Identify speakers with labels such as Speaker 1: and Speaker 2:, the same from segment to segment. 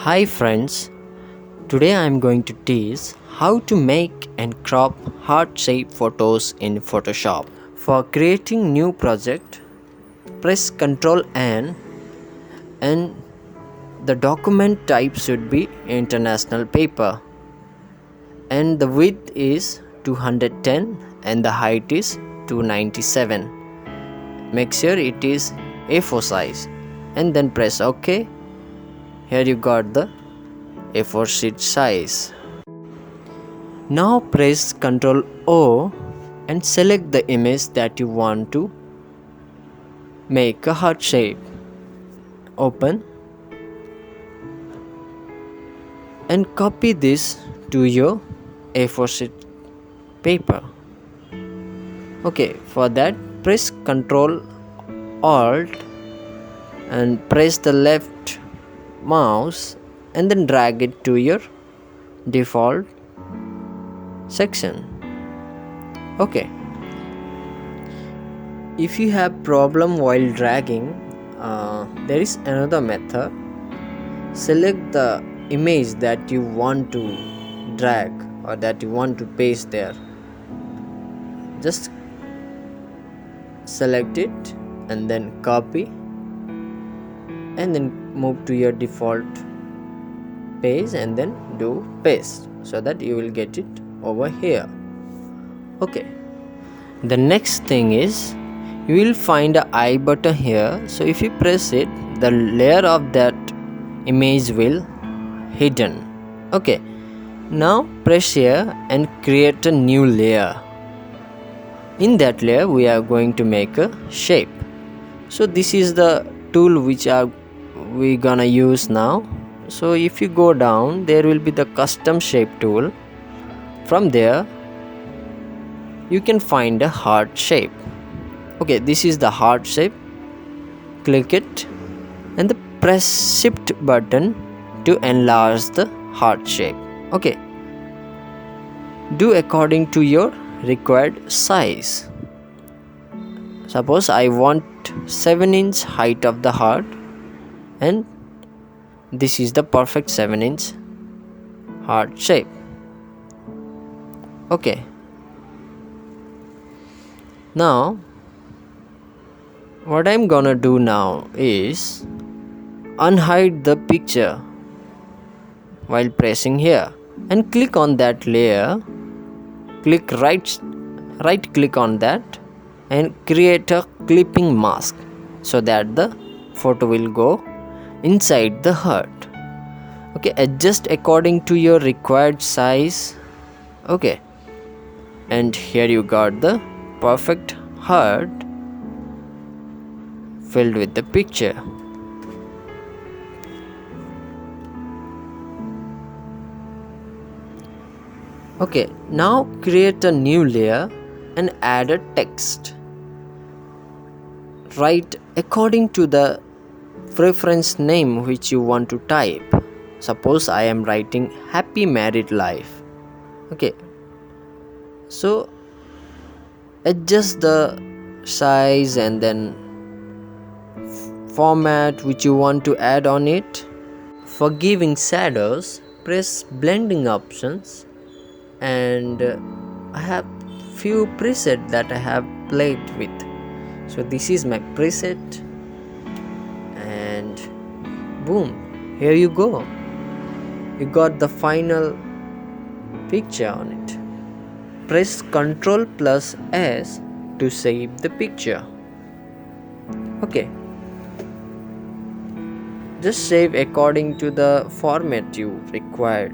Speaker 1: Hi friends, today I am going to teach how to make and crop heart-shaped photos in Photoshop. For creating new project, press Ctrl N and the document type should be international paper and the width is 210 and the height is 297. Make sure it is A4 size and then press OK. Here you got the A4 sheet size. Now press Ctrl O and select the image that you want to make a heart shape. Open and copy this to your A4 sheet paper. Okay, for that press Ctrl Alt and press the left mouse and then drag it to your default section. Okay, if you have problem while dragging, there is another method. Select the image that you want to drag or that you want to paste there. Just select it and then copy and then move to your default page and then do paste so that you will get it over here. Okay, the next thing is you will find a I button here. So if you press it, the layer of that image will hidden. Okay, now press here and create a new layer. In that layer we are going to make a shape. So this is the tool which we gonna use now. So if you go down, there will be the custom shape tool. From there you can find a heart shape. Okay, this is the heart shape. Click it and the press shift button to enlarge the heart shape. Okay, do according to your required size. Suppose I want 7-inch height of the heart and this is the perfect 7-inch heart shape. Okay, now what I'm gonna do now is unhide the picture while pressing here and click on that layer. Click right click on that and create a clipping mask so that the photo will go inside the heart. Okay, adjust according to your required size. Okay, and here you got the perfect heart filled with the picture. Okay, now create a new layer and add a text. Write according to the preference name which you want to type. Suppose I am writing happy married life. Okay, so adjust the size and then format which you want to add on it. For giving shadows, press blending options and I have few presets that I have played with. So this is my preset and boom, here you go. You got the final picture on it. Press Ctrl plus S to save the picture. Okay, just save according to the format you required.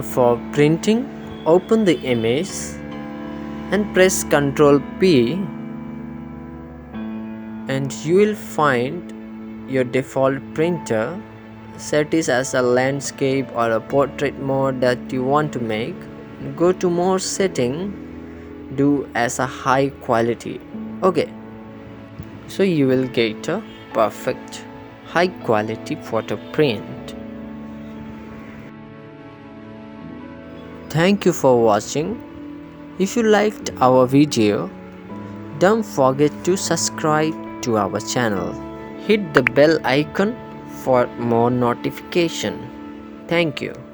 Speaker 1: For printing, open the image and press Ctrl P and you will find your default printer. Set it as a landscape or a portrait mode that you want to make. Go to more setting, do as a high quality. Okay, so you will get a perfect high quality photo print. Thank you for watching. If you liked our video, Don't forget to subscribe to our channel. Hit the bell icon for more notification. Thank you.